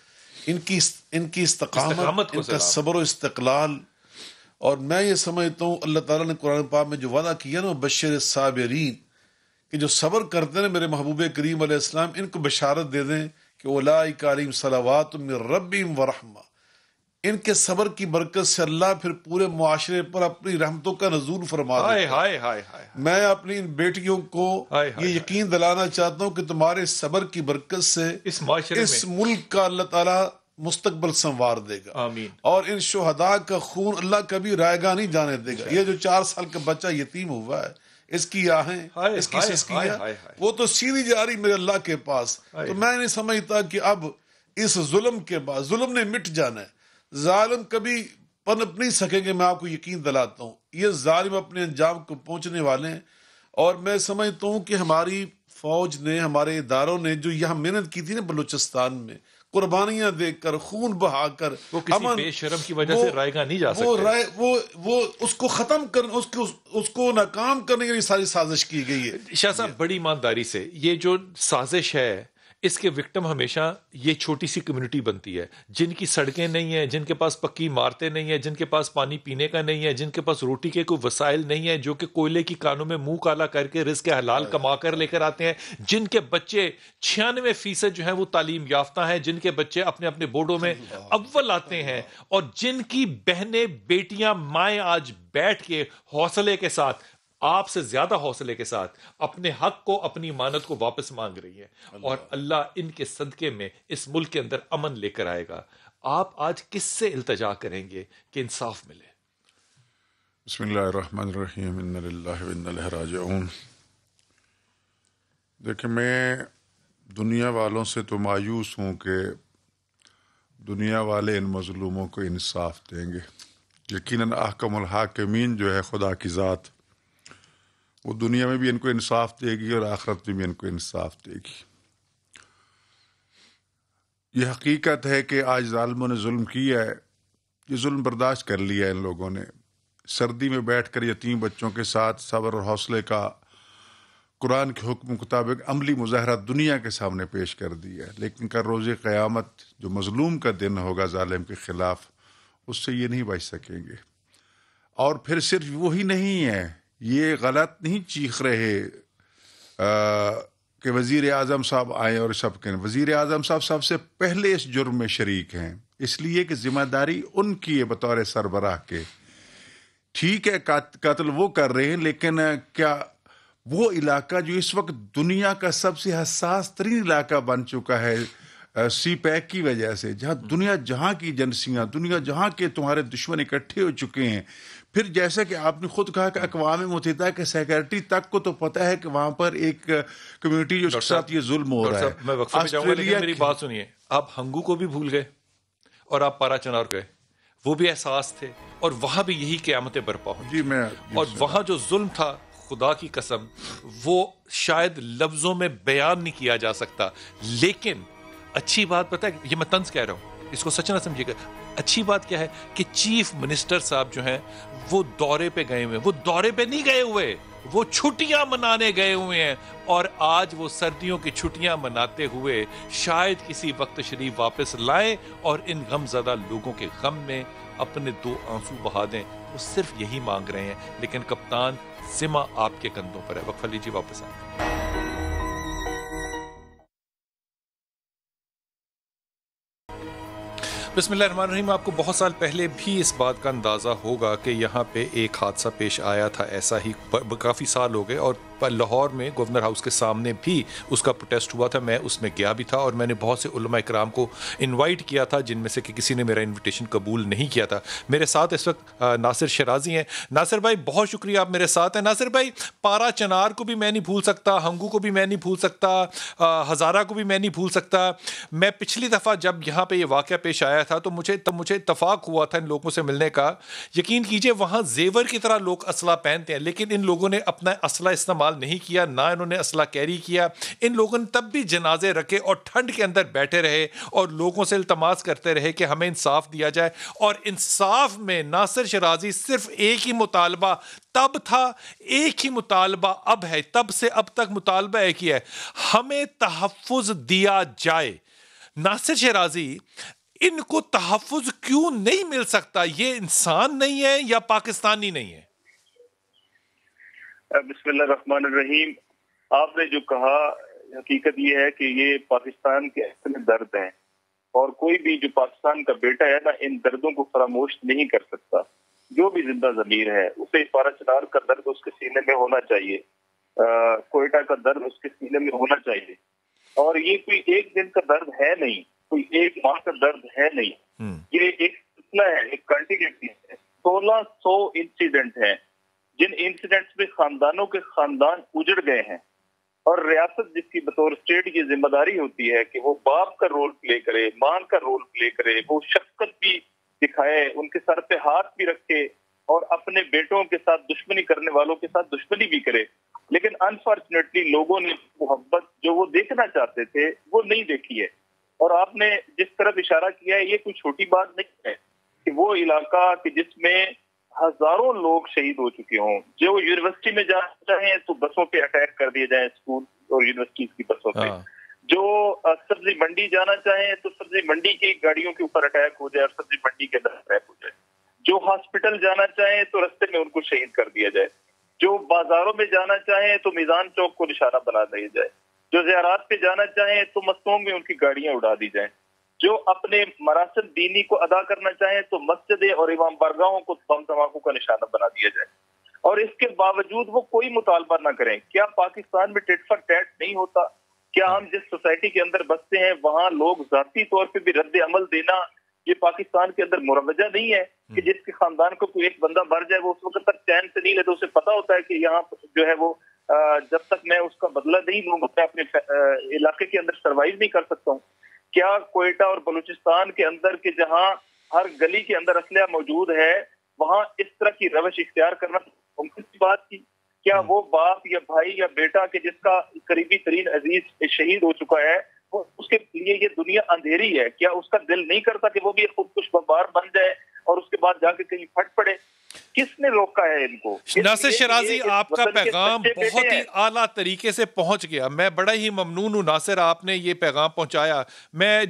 ان کی استقامت، ان کا صبر و استقلال۔ اور میں یہ سمجھتا ہوں اللہ تعالیٰ نے قرآن پاک میں جو وعدہ کیا نا، بشر الصابرین، کہ جو صبر کرتے ہیں میرے محبوب کریم علیہ السلام، ان کو بشارت دے دیں کہ اولئک علیہم صلوات من ربہم ورحمہ، ان کے صبر کی برکت سے اللہ پھر پورے معاشرے پر اپنی رحمتوں کا نزول فرما دیتا ہے۔ میں اپنی ان بیٹیوں کو یہ یقین دلانا چاہتا ہوں کہ تمہارے صبر کی برکت سے اس ملک کا اللہ تعالیٰ مستقبل سنوار دے گا، آمین، اور ان شہداء کا خون اللہ کبھی رائگاں نہیں جانے دے گا۔ یہ جو 4 سال کا بچہ یتیم ہوا ہے، اس کی آہیں، اس کی سسکیاں، وہ تو سیدھی جا رہی میرے اللہ کے پاس۔ تو میں نہیں سمجھتا کہ اب اس ظلم کے بعد، ظلم نے مٹ جانا ہے، ظالم کبھی پنپ نہیں سکیں گے، میں آپ کو یقین دلاتا ہوں۔ یہ ظالم اپنے انجام کو پہنچنے والے ہیں، اور میں سمجھتا ہوں کہ ہماری فوج نے، ہمارے اداروں نے جو یہاں محنت کی تھی نا بلوچستان میں، قربانیاں دے کر، خون بہا کر، وہ کسی بے شرم کی وجہ سے رائے گاں نہیں جا سکتے، وہ اس کو ختم کرنے، اس کو ناکام کرنے کے لیے ساری سازش کی گئی ہے۔ شاہ صاحب بڑی ایمانداری سے، یہ جو سازش ہے اس کے وکٹم ہمیشہ یہ چھوٹی سی کمیونٹی بنتی ہے، جن کی سڑکیں نہیں ہیں، جن کے پاس پکی عمارتیں نہیں ہیں، جن کے پاس پانی پینے کا نہیں ہے، جن کے پاس روٹی کے کوئی وسائل نہیں ہیں، جو کہ کوئلے کی کانوں میں منہ کالا کر کے رزق حلال کما کر لے کر آتے ہیں، جن کے بچے 96% جو ہیں وہ تعلیم یافتہ ہیں، جن کے بچے اپنے اپنے بورڈوں میں اول آتے ہیں، اور جن کی بہنیں، بیٹیاں، مائیں آج بیٹھ کے حوصلے کے ساتھ، آپ سے زیادہ حوصلے کے ساتھ اپنے حق کو، اپنی امانت کو واپس مانگ رہی ہے، اور اللہ ان کے صدقے میں اس ملک کے اندر امن لے کر آئے گا۔ آپ آج کس سے التجا کریں گے کہ انصاف ملے؟ بسم اللہ الرحمن الرحیم، انا للہ و انا الیہ راجعون۔ دیکھیں، میں دنیا والوں سے تو مایوس ہوں کہ دنیا والے ان مظلوموں کو انصاف دیں گے۔ یقیناً احکم الحاکمین جو ہے خدا کی ذات، وہ دنیا میں بھی ان کو انصاف دے گی اور آخرت میں بھی ان کو انصاف دے گی۔ یہ حقیقت ہے کہ آج ظالموں نے ظلم کیا ہے، یہ ظلم برداشت کر لیا ہے ان لوگوں نے. سردی میں بیٹھ کر یتیم بچوں کے ساتھ صبر اور حوصلے کا قرآن کے حکم مطابق عملی مظاہرہ دنیا کے سامنے پیش کر دیا ہے، لیکن کل روز قیامت جو مظلوم کا دن ہوگا ظالم کے خلاف، اس سے یہ نہیں بچ سکیں گے. اور پھر صرف وہی نہیں ہے، یہ غلط نہیں چیخ رہے کہ وزیر اعظم صاحب آئیں اور سب کہیں. وزیر اعظم صاحب سب سے پہلے اس جرم میں شریک ہیں، اس لیے کہ ذمہ داری ان کی ہے بطور سربراہ کے. ٹھیک ہے قتل وہ کر رہے ہیں، لیکن کیا وہ علاقہ جو اس وقت دنیا کا سب سے حساس ترین علاقہ بن چکا ہے سی پیک کی وجہ سے، جہاں دنیا جہاں کی ایجنسیاں، دنیا جہاں کے تمہارے دشمن اکٹھے ہو چکے ہیں، پھر جیسا کہ آپ نے خود کہا کہ اقوام متحدہ کے سیکرٹری تک کو تو پتہ ہے کہ وہاں پر ایک کمیونٹی جو ساتھ یہ ظلم ہو رہا ہے. میں وقفے پہ جاؤں گا، لیکن میری بات سنیے. آپ ہنگو کو بھی بھول گئے اور آپ پارا چنار گئے، وہ بھی احساس تھے اور وہاں بھی یہی قیامتیں برپا ہوئی. جی میں اور وہاں جو ظلم تھا، خدا کی قسم وہ شاید لفظوں میں بیان نہیں کیا جا سکتا. لیکن اچھی بات پتہ ہے، یہ میں طنز کہہ رہا ہوں، اس کو سچ نہ سمجھیے گا. اچھی بات کیا ہے کہ چیف منسٹر صاحب جو ہیں وہ دورے پہ گئے ہوئے ہیں. وہ دورے پہ نہیں گئے ہوئے، وہ چھٹیاں منانے گئے ہوئے ہیں. اور آج وہ سردیوں کی چھٹیاں مناتے ہوئے شاید کسی وقت تشریف واپس لائیں اور ان غم زدہ لوگوں کے غم میں اپنے دو آنسو بہا دیں. وہ صرف یہی مانگ رہے ہیں. لیکن کپتان، ذمہ آپ کے کندھوں پر ہے. وقفہ لیجیے، واپس آئیں. بسم اللہ الرحمن الرحیم. آپ کو بہت سال پہلے بھی اس بات کا اندازہ ہوگا کہ یہاں پہ ایک حادثہ پیش آیا تھا ایسا ہی. کافی سال ہو گئے اور لاہور میں گورنر ہاؤس کے سامنے بھی اس کا پروٹیسٹ ہوا تھا. میں اس میں گیا بھی تھا اور میں نے بہت سے علماء اکرام کو انوائٹ کیا تھا، جن میں سے کہ کسی نے میرا انویٹیشن قبول نہیں کیا تھا. میرے ساتھ اس وقت ناصر شیرازی ہیں. ناصر بھائی بہت شکریہ، آپ میرے ساتھ ہیں. ناصر بھائی، پارا چنار کو بھی میں نہیں بھول سکتا، ہنگو کو بھی میں نہیں بھول سکتا، ہزارہ کو بھی میں نہیں بھول سکتا. میں پچھلی دفعہ جب یہاں پہ یہ واقعہ پیش آیا تھا تو مجھے اتفاق ہوا تھا ان لوگوں سے ملنے کا. یقین کیجئے وہاں زیور کی طرح لوگ اسلحہ پہنتے ہیں، لیکن ان لوگوں نے اپنا اسلحہ استعمال نہیں کیا، نہ انہوں نے اسلحہ کیری کیا. ان لوگوں نے تب بھی جنازے رکھے اور ٹھنڈ کے اندر بیٹھے رہے اور لوگوں سے التماس کرتے رہے کہ ہمیں انصاف دیا جائے. اور انصاف میں ناصر شیرازی صرف ایک ہی مطالبہ تب تھا، ایک ہی مطالبہ اب ہے، تب سے اب تک مطالبہ ایک ہی ہے، ہمیں تحفظ دیا جائے. ناصر شیرازی، ان کو تحفظ کیوں نہیں مل سکتا؟ یہ انسان نہیں ہے یا پاکستانی نہیں ہے؟ بسم اللہ الرحمن الرحیم. آپ نے جو کہا، حقیقت یہ ہے کہ یہ پاکستان کے اصل درد ہیں، اور کوئی بھی جو پاکستان کا بیٹا ہے نا، ان دردوں کو فراموش نہیں کر سکتا. جو بھی زندہ ضمیر ہے اسے پارا چنار کا درد اس کے سینے میں ہونا چاہیے، کوئٹہ کا درد اس کے سینے میں ہونا چاہیے. اور یہ کوئی ایک دن کا درد ہے نہیں، کوئی ایک ماہ کا درد ہے نہیں. یہ ایک سلسلہ ہے، ایک کنٹینیوٹی ہے. 1600 انسیڈنٹ ہیں جن انسیڈنٹس میں خاندانوں کے خاندان اجڑ گئے ہیں، اور ریاست جس کی بطور اسٹیٹ کی ذمہ داری ہوتی ہے کہ وہ باپ کا رول پلے کرے، ماں کا رول پلے کرے، وہ شفقت بھی دکھائے، ان کے سر پہ ہاتھ بھی رکھے اور اپنے بیٹوں کے ساتھ دشمنی کرنے والوں کے ساتھ دشمنی بھی کرے. لیکن انفارچونیٹلی لوگوں نے محبت جو وہ دیکھنا چاہتے تھے وہ نہیں دیکھی ہے. اور آپ نے جس طرف اشارہ کیا ہے، یہ کوئی چھوٹی بات نہیں ہے کہ وہ علاقہ کہ جس میں ہزاروں لوگ شہید ہو چکے ہوں، جو یونیورسٹی میں جانا چاہیں تو بسوں پہ اٹیک کر دیے جائیں، اسکول اور یونیورسٹیز کی بسوں پہ. جو سبزی منڈی جانا چاہیں تو سبزی منڈی کی گاڑیوں کے اوپر اٹیک ہو جائے اور سبزی منڈی کے اندر اٹیک ہو جائے. جو ہاسپٹل جانا چاہیں تو رستے میں ان کو شہید کر دیا جائے. جو بازاروں میں جانا چاہیں تو میزان چوک کو نشانہ بنا دیا جائے. جو زیارات پہ جانا چاہیں تو مستوں میں ان کی گاڑیاں اڑا دی جائیں. جو اپنے مراسم دینی کو ادا کرنا چاہیں تو مسجدیں اور امام بارگاہوں کو بم دھماکوں کا نشانہ بنا دیا جائے. اور اس کے باوجود وہ کوئی مطالبہ نہ کریں. کیا پاکستان میں ٹٹ فار ٹیٹ نہیں ہوتا؟ کیا ہم جس سوسائٹی کے اندر بستے ہیں وہاں لوگ ذاتی طور پہ بھی رد عمل دینا یہ پاکستان کے اندر مروجہ نہیں ہے کہ جس کے خاندان کو کوئی ایک بندہ مر جائے وہ اس وقت تک چین سے نہیں لیتے؟ اسے پتا ہوتا ہے کہ یہاں جو ہے وہ جب تک میں اس کا بدلہ نہیں لوں میں اپنے علاقے کے اندر سروائیو نہیں کر سکتا ہوں. کیا کوئٹہ اور بلوچستان کے اندر کے جہاں ہر گلی کے اندر اسلحہ موجود ہے وہاں اس طرح کی روش اختیار کرنا ممکن سی بات کی؟ کیا وہ باپ یا بھائی یا بیٹا کہ جس کا قریبی ترین عزیز شہید ہو چکا ہے اس کے لیے یہ دنیا اندھیری ہے، کیا اس کا دل نہیں کرتا کہ وہ بھی خودکش بمبار بن جائے اور اس کے بعد جا کے کہیں پھٹ پڑے؟ کس نے روکا ہے ان کو؟ ناصر شرازی، آپ کا پیغام بہت ہی اعلیٰ طریقے سے پہنچ گیا، میں بڑا ہی ممنون ہوں ناصر، آپ نے یہ پیغام پہنچایا۔ میں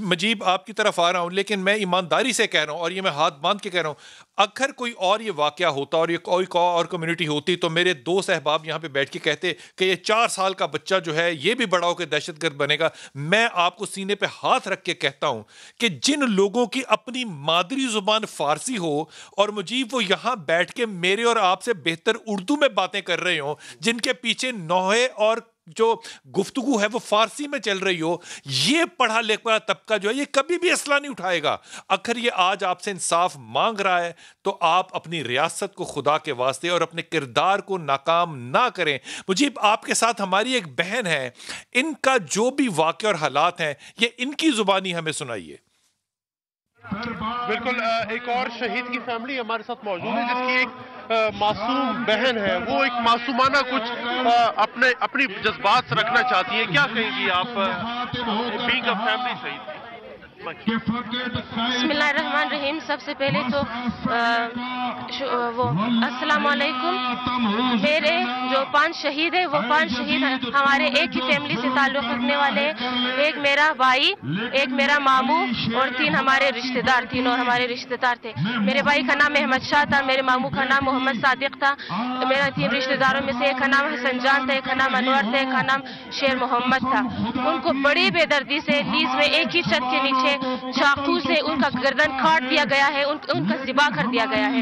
مجیب آپ کی طرف آ رہا ہوں، لیکن میں ایمانداری سے کہہ رہا ہوں اور یہ میں ہاتھ باندھ کے کہہ رہا ہوں، اگر کوئی اور یہ واقعہ ہوتا اور یہ کوئی اور کمیونٹی ہوتی تو میرے دوست احباب یہاں پہ بیٹھ کے کہتے کہ یہ 4 سال کا بچہ جو ہے یہ بھی بڑا ہو کے دہشت گرد بنے گا۔ میں آپ کو سینے پہ ہاتھ رکھ کے کہتا ہوں کہ جن لوگوں کی اپنی مادری زبان فارسی ہو اور مجیب وہ یہاں بیٹھ کے میرے اور آپ سے بہتر اردو میں باتیں کر رہے ہوں، جن کے پیچھے نوحے اور جو گفتگو ہے وہ فارسی میں چل رہی ہو، یہ پڑھا لکھا طبقہ جو ہے یہ کبھی بھی اسلحہ نہیں اٹھائے گا۔ اگر یہ آج آپ سے انصاف مانگ رہا ہے تو آپ اپنی ریاست کو خدا کے واسطے اور اپنے کردار کو ناکام نہ کریں۔ مجیب، آپ کے ساتھ ہماری ایک بہن ہے، ان کا جو بھی واقعہ اور حالات ہیں یہ ان کی زبانی ہمیں سنائیے۔ بالکل، ایک اور شہید کی فیملی ہمارے ساتھ موجود ہے جس کی ایک معصوم بہن ہے، وہ ایک معصومانہ کچھ اپنی جذبات رکھنا چاہتی ہے، کیا کہیں گی آپ بینگ اے فیملی شہید؟ بسم اللہ الرحمن الرحیم۔ سب سے پہلے تو السلام علیکم۔ میرے جو 5 شہید ہیں وہ 5 شہید ہیں ہمارے ایک ہی فیملی سے تعلق رکھنے والے ہیں، ایک میرا بھائی، ایک میرا ماموں اور 3 ہمارے رشتہ دار، تینوں ہمارے رشتہ دار تھے۔ میرے بھائی کا نام احمد شاہ تھا، میرے ماموں کا نام محمد صادق تھا، میرے 3 رشتہ داروں میں سے ایک کا نام حسن جان تھا، ایک کا نام انور تھا، ایک کا نام شیر محمد تھا۔ ان کو بڑی بے دردی سے لیز میں ایک ہی چھت کے نیچے چاقو سے ان کا گردن کاٹ دیا گیا ہے، ان کا ذبح کر دیا گیا ہے۔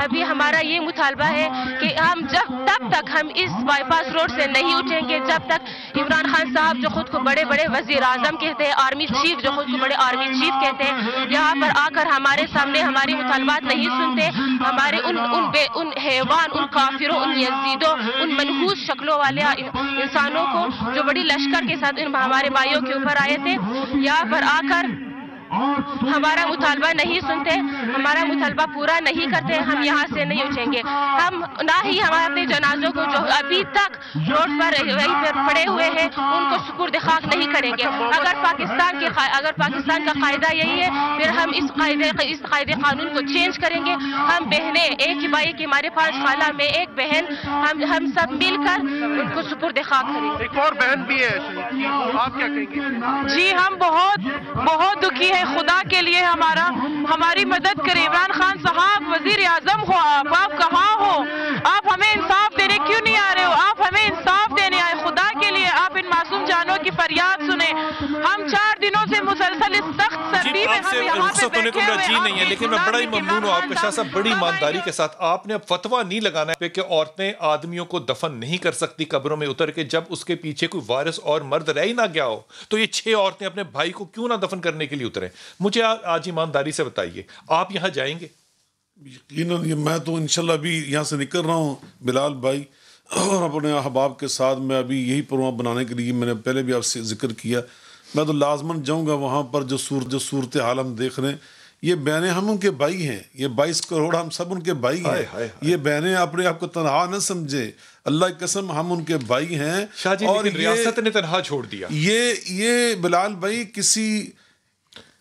ابھی ہمارا یہ مطالبہ ہے کہ ہم تب تک ہم اس بائی پاس روڈ سے نہیں اٹھیں گے جب تک عمران خان صاحب جو خود کو بڑے بڑے وزیر اعظم کہتے ہیں، آرمی چیف جو خود کو بڑے آرمی چیف کہتے ہیں، یہاں پر آ کر ہمارے سامنے ہماری مطالبات نہیں سنتے، ہمارے ان حیوان، ان کافروں، ان یزیدوں، ان منحوس شکلوں والے انسانوں کو جو بڑی لشکر کے ساتھ ہمارے بھائیوں کے اوپر آئے تھے، یہاں پر آ کر ہمارا مطالبہ نہیں سنتے، ہمارا مطالبہ پورا نہیں کرتے، ہم یہاں سے نہیں اٹھیں گے۔ ہم نہ ہی ہمارے اپنے جنازوں کو جو ابھی تک روڈ پر وہیں پر پڑے ہوئے ہیں ان کو سپرد خاک نہیں کریں گے۔ اگر پاکستان کا قاعدہ یہی ہے پھر ہم اس قاعدے قانون کو چینج کریں گے۔ ہم بہنیں، ایک ہی بھائی کی ہمارے 5 خالہ میں ایک بہن، ہم سب مل کر ان کو سپرد خاک کریں گے۔ ایک اور بہن بھی ہے شہید کی، آپ کیا کہیں گے؟ جی، ہم بہت دکھی ہیں، خدا کے لیے ہماری مدد کریں۔ عمران خان صاحب، وزیر اعظم ہو آپ کہاں ہو؟ آپ ہمیں انصاف دینے کیوں نہیں آ رہے ہو؟ آپ ہمیں انصاف دینے آئے، خدا کے لیے آپ ان معصوم جانوں کی فریاد سنیں۔ ہم 4 دنوں سے مسلسل اس سخت سردی میں ہم یہاں پہ بیٹھے ہوئے جی نہیں ہے، لیکن میں بڑا ہی ممنون ہوں آپ کے شاہ صاحب، بڑی ایمانداری کے ساتھ آپ نے اب فتویٰ نہیں لگانا ہے کہ عورتیں آدمیوں کو دفن نہیں کر سکتی قبروں میں اتر کے جب اس کے پیچھے کوئی وارث اور مرد رہ ہی نہ گیا ہو، تو یہ 6 عورتیں اپنے بھائی کو کیوں نہ دفن کرنے کے لیے اتریں؟ مجھے آج ایمانداری سے بتائیے، آپ یہاں جائیں گے؟ یقیناً میں تو انشاءاللہ ابھی یہاں سے نکل رہا ہوں بلال بھائی، اور اپنے احباب کے ساتھ میں ابھی یہی پروگرام بنانے کے لیے میں نے پہلے بھی آپ سے ذکر کیا، میں تو لازماً جاؤں گا وہاں پر جو صورتحال ہم دیکھ رہے ہیں۔ یہ بہنیں ہم ان کے بھائی ہیں، یہ 22 کروڑ ہم سب ان کے بھائی ہیں۔ یہ بہنیں اپنے آپ کو تنہا نہ سمجھے، اللہ کی قسم ہم ان کے بھائی ہیں۔ اور ریاست نے تنہا چھوڑ دیا۔ یہ بلال بھائی کسی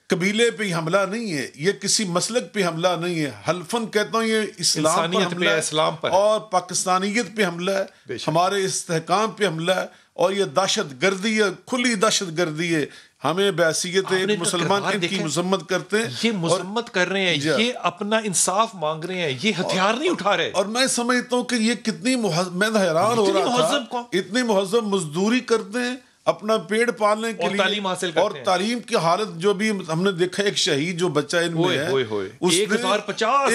قبیلے پہ حملہ نہیں ہے، یہ کسی مسلک پہ حملہ نہیں ہے، حلفاً کہتا ہوں یہ اسلام پر حملہ ہے اور پاکستانیت پہ حملہ ہے، ہمارے استحکام پہ حملہ ہے، اور یہ دہشت گردی ہے، کھلی دہشت گردی ہے۔ ہمیں بحیثیت ایک مسلمان ان کی مذمت کرتے ہیں، یہ مذمت کر رہے ہیں، یہ اپنا انصاف مانگ رہے ہیں، یہ ہتھیار نہیں اٹھا رہے۔ اور میں سمجھتا ہوں کہ یہ کتنی میں حیران ہو رہا تھا، اتنی مہذب مزدوری کرتے ہیں اپنا پیڑ پالنے کے لیے، تعلیم حاصل کرتے ہیں، اور تعلیم کی حالت جو بھی ہم نے دیکھا، ایک شہید جو بچہ ان میں ہے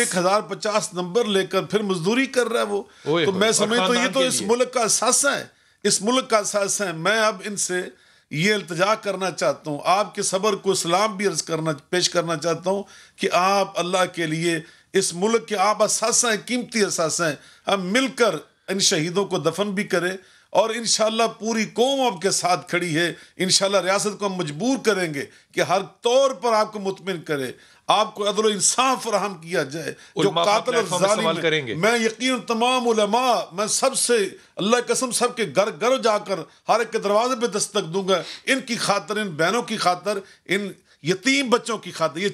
1050 نمبر لے کر پھر مزدوری کر رہا ہے وہ، تو میں سمجھتا ہوں یہ تو اس ملک کا اثاثہ ہے، اس ملک کا اثاثہ ہے۔ میں اب ان سے یہ التجا کرنا چاہتا ہوں، آپ کے صبر کو اسلام بھی پیش کرنا چاہتا ہوں کہ آپ اللہ کے لیے اس ملک کے آپ اثاثہ ہیں، قیمتی اثاثہ ہیں، ہم مل کر ان شہیدوں کو دفن بھی کریں اور انشاءاللہ پوری قوم آپ کے ساتھ کھڑی ہے. انشاءاللہ ریاست کو ہم مجبور کریں گے کہ ہر طور پر آپ کو مطمئن کرے, آپ کو عدل و انصاف فراہم کیا جائے. جو قاتل اور ظالم ہے, میں یقین تمام علماء, میں سب سے اللہ کی قسم سب کے گھر گھر جا کر ہر ایک کے دروازے پہ دستک دوں گا, ان کی خاطر, ان بہنوں کی خاطر, ان یتیم بچوں کی خاطر. یہ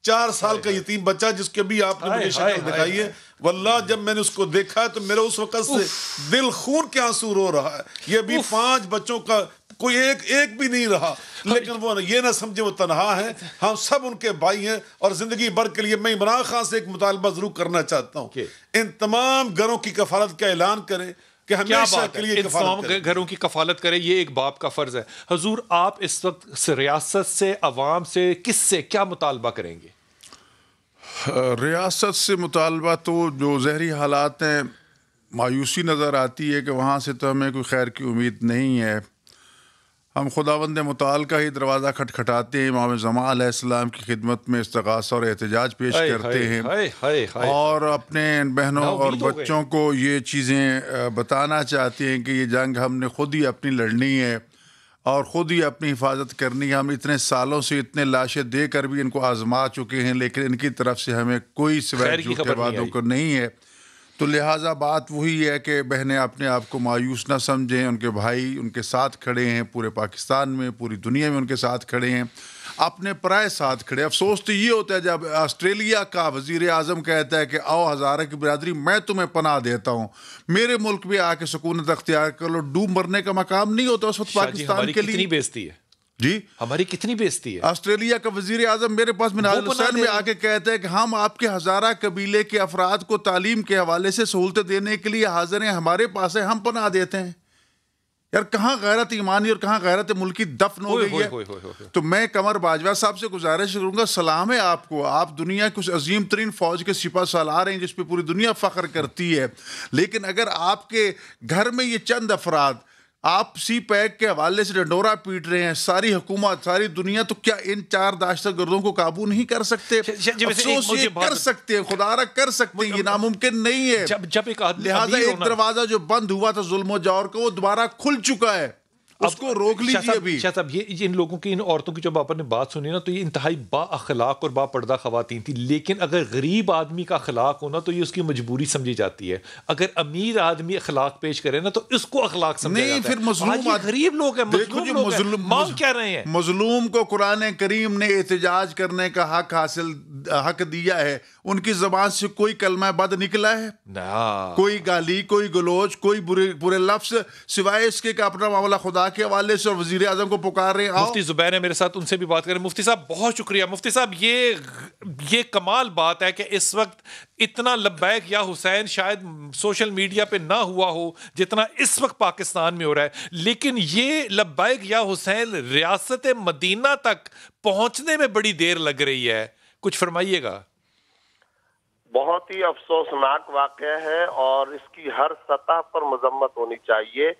چار سال کا یتیم بچہ جس کے بھی آپ نے مجھے شکل دکھائی ہے, واللہ جب میں نے اس کو دیکھا تو میرا اس وقت سے دل خون کے آنسو رو رہا ہے. یہ بھی 5 بچوں کا کوئی ایک بھی نہیں رہا, لیکن وہ یہ نہ سمجھے وہ تنہا ہے, ہم سب ان کے بھائی ہیں. اور زندگی بھر کے لیے میں عمران خان سے ایک مطالبہ ضرور کرنا چاہتا ہوں, ان تمام گھروں کی کفالت کا اعلان کریں کہ ہمیشہ کے لیے گھروں کی کفالت کرے. یہ ایک باپ کا فرض ہے. حضور آپ اس وقت ریاست سے, عوام سے, کس سے کیا مطالبہ کریں گے؟ ریاست سے مطالبہ تو جو ظاہری حالات ہیں, مایوسی نظر آتی ہے کہ وہاں سے تو ہمیں کوئی خیر کی امید نہیں ہے. ہم خداوند متعال کا ہی دروازہ کھٹکھٹاتے ہیں, امام زمان علیہ السلام کی خدمت میں استغاثہ اور احتجاج پیش کرتے ہیں, اور اپنے بہنوں اور بچوں کو یہ چیزیں بتانا چاہتے ہیں کہ یہ جنگ ہم نے خود ہی اپنی لڑنی ہے اور خود ہی اپنی حفاظت کرنی ہے. ہم اتنے سالوں سے اتنے لاشیں دے کر بھی ان کو آزما چکے ہیں, لیکن ان کی طرف سے ہمیں کوئی سوائے جھوٹے وعدوں کو نہیں ہے. تو لہٰذا بات وہی ہے کہ بہنیں اپنے آپ کو مایوس نہ سمجھیں, ان کے بھائی ان کے ساتھ کھڑے ہیں, پورے پاکستان میں, پوری دنیا میں ان کے ساتھ کھڑے ہیں, اپنے پرائے ساتھ کھڑے. افسوس تو یہ ہوتا ہے جب آسٹریلیا کا وزیر اعظم کہتا ہے کہ آؤ ہزارہ کی برادری میں تمہیں پناہ دیتا ہوں, میرے ملک میں آ کے سکونت اختیار کر لو. ڈوب مرنے کا مقام نہیں ہوتا اس وقت پاکستان کے لیے. کتنی بےزتی ہے جی, ہماری کتنی بےزتی ہے. آسٹریلیا کا وزیر اعظم میرے پاس منہاج الحسین میں آ کے کہتا ہے کہ ہم آپ کے ہزارہ قبیلے کے افراد کو تعلیم کے حوالے سے سہولتیں دینے کے لیے حاضر ہیں, ہمارے پاس ہے, ہم پناہ دیتے ہیں. یار کہاں غیرت ایمانی اور کہاں غیرت ملکی دفن ہو گئی ہے. تو میں قمر باجوہ صاحب سے گزارش کروں گا, سلام ہے آپ کو, آپ دنیا کی اس عظیم ترین فوج کے سپہ سالار ہیں جس پہ پوری دنیا فخر کرتی ہے, لیکن اگر آپ کے گھر میں یہ چند افراد آپ سی پیک کے حوالے سے ڈنڈورا پیٹ رہے ہیں, ساری حکومت, ساری دنیا, تو کیا ان 4 دہشت گردوں کو قابو نہیں کر سکتے؟ افسوس یہ کر سکتے ہیں, خدا را کر سکتے ہیں, یہ ناممکن نہیں ہے. لہٰذا ایک دروازہ جو بند ہوا تھا ظلم و جور کا, وہ دوبارہ کھل چکا ہے, اس کو روک لیجیے. ابھی شاہ صاحب یہ ان لوگوں کی, ان عورتوں کی جب آپ نے بات سنی نا, تو یہ انتہائی با اخلاق اور با پردہ خواتین تھی, لیکن اگر غریب آدمی کا اخلاق ہونا تو یہ اس کی مجبوری سمجھی جاتی ہے. اگر امیر آدمی اخلاق پیش کرے نا تو اس کو اخلاق سمجھا جاتا ہے. نہیں, پھر مظلوم غریب لوگ ہیں, مظلوم لوگ ہیں, مانگ کیا رہے ہیں. مظلوم کو قرآن کریم نے احتجاج کرنے کا حق دیا ہے. ان کی زبان سے کوئی کلمہ بد نکلا ہے؟ کوئی گالی, کوئی گلوچ, کوئی برے لفظ, سوائے اس کے کہ اپنا معاملہ خدا کے حوالے سے اور وزیر اعظم کو پکار رہے ہیں. مفتی زبیر ہے میرے ساتھ, ان سے بھی بات کریں. مفتی صاحب بہت شکریہ. مفتی صاحب یہ کمال بات ہے کہ اس وقت اتنا لبیک یا حسین شاید سوشل میڈیا پہ نہ ہوا ہو جتنا اس وقت پاکستان میں ہو رہا ہے, لیکن یہ لبیک یا حسین ریاست مدینہ تک پہنچنے میں بڑی دیر لگ رہی ہے. کچھ فرمائیے گا. بہت ہی افسوسناک واقعہ ہے اور اس کی ہر سطح پر مذمت ہونی چاہیے.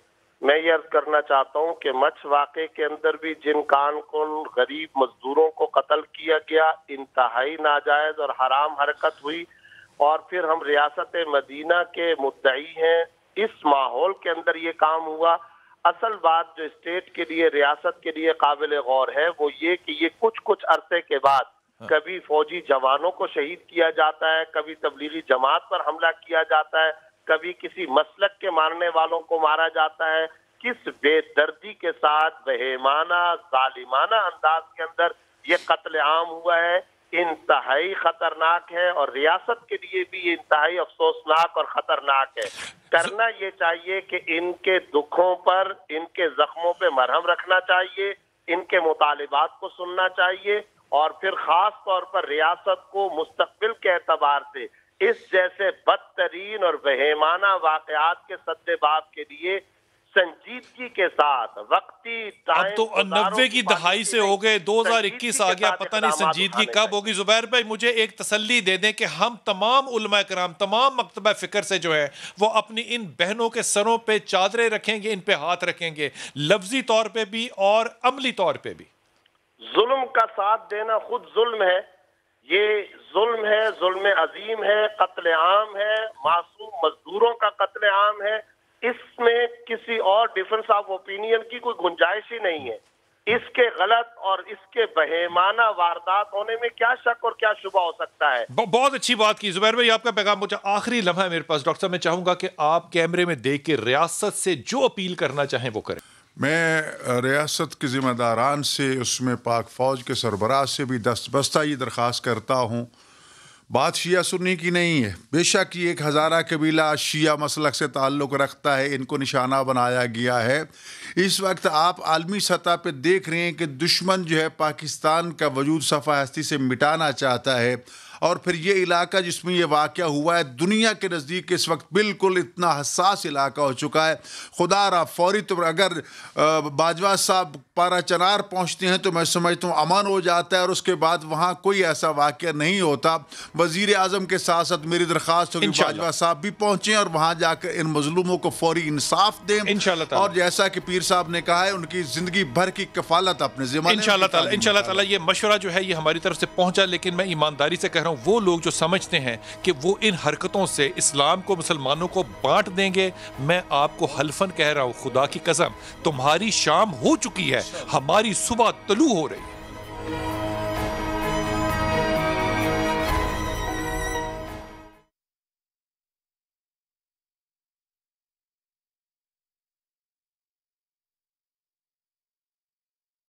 میں یہ عرض کرنا چاہتا ہوں کہ مچھ واقعے کے اندر بھی جن کان کن غریب مزدوروں کو قتل کیا گیا, انتہائی ناجائز اور حرام حرکت ہوئی, اور پھر ہم ریاست مدینہ کے مدعی ہیں. اس ماحول کے اندر یہ کام ہوا. اصل بات جو اسٹیٹ کے لیے, ریاست کے لیے قابل غور ہے وہ یہ کہ یہ کچھ عرصے کے بعد کبھی فوجی جوانوں کو شہید کیا جاتا ہے, کبھی تبلیغی جماعت پر حملہ کیا جاتا ہے, کبھی کسی مسلک کے ماننے والوں کو مارا جاتا ہے. کس بے دردی کے ساتھ بہیمانہ ظالمانہ انداز کے اندر یہ قتل عام ہوا ہے, انتہائی خطرناک ہے اور ریاست کے لیے بھی یہ انتہائی افسوسناک اور خطرناک ہے. کرنا یہ چاہیے کہ ان کے دکھوں پر, ان کے زخموں پہ مرہم رکھنا چاہیے, ان کے مطالبات کو سننا چاہیے, اور پھر خاص طور پر ریاست کو مستقبل کے اعتبار سے اس جیسے بدترین اور وہیمانہ واقعات کے سدباب کے لیے سنجیدگی کے ساتھ وقتی اب تو 90 کی دہائی سے ہو گئے, 2021 آ گیا, پتہ نہیں سنجیدگی کب ہوگی. زبیر بھائی مجھے ایک تسلی دے دیں کہ ہم تمام علماء کرام, تمام مکتبہ فکر سے جو ہے وہ اپنی ان بہنوں کے سروں پہ چادریں رکھیں گے, ان پہ ہاتھ رکھیں گے, لفظی طور پہ بھی اور عملی طور پہ بھی. ظلم کا ساتھ دینا خود ظلم ہے, یہ ظلم ہے, ظلم عظیم ہے, قتل عام ہے, معصوم مزدوروں کا قتل عام ہے. اس میں کسی اور ڈیفرنس آف اوپینین کی کوئی گنجائش ہی نہیں ہے. اس کے غلط اور اس کے بہیمانہ واردات ہونے میں کیا شک اور کیا شبہ ہو سکتا ہے. بہت اچھی بات کی زبیر بھائی، آپ کا پیغام پہنچا. آخری لمحہ ہے میرے پاس ڈاکٹر صاحب، میں چاہوں گا کہ آپ کیمرے میں دیکھ کے ریاست سے جو اپیل کرنا چاہیں وہ کریں. میں ریاست کے ذمہ داران سے، اس میں پاک فوج کے سربراہ سے بھی دست بستہ یہ درخواست کرتا ہوں، بات شیعہ سنی کی نہیں ہے. بے شک یہ ایک ہزارہ قبیلہ شیعہ مسلک سے تعلق رکھتا ہے، ان کو نشانہ بنایا گیا ہے. اس وقت آپ عالمی سطح پہ دیکھ رہے ہیں کہ دشمن جو ہے پاکستان کا وجود صفحہ ہستی سے مٹانا چاہتا ہے، اور پھر یہ علاقہ جس میں یہ واقعہ ہوا ہے دنیا کے نزدیک اس وقت بالکل اتنا حساس علاقہ ہو چکا ہے. خدا را فوری طور اگر باجوہ صاحب پارا چنار پہنچتے ہیں تو میں سمجھتا ہوں امن ہو جاتا ہے، اور اس کے بعد وہاں کوئی ایسا واقعہ نہیں ہوتا. وزیر اعظم کے ساتھ ساتھ میری درخواست ہوگی باجوہ صاحب بھی پہنچیں اور وہاں جا کر ان مظلوموں کو فوری انصاف دیں، اور جیسا کہ پیر صاحب نے کہا ہے ان کی زندگی بھر کی کفالت اپنے ذمہ. انشاءاللہ تعالی یہ مشورہ جو ہے یہ ہماری طرف سے پہنچا، لیکن میں ایمانداری سے کہہ رہا ہوں وہ لوگ جو سمجھتے ہیں کہ وہ ان حرکتوں سے اسلام کو، مسلمانوں کو بانٹ دیں گے، میں آپ کو حلفاً کہہ رہا ہوں خدا کی قسم، تمہاری شام ہو چکی ہے، ہماری صبح طلوع ہو رہی ہے.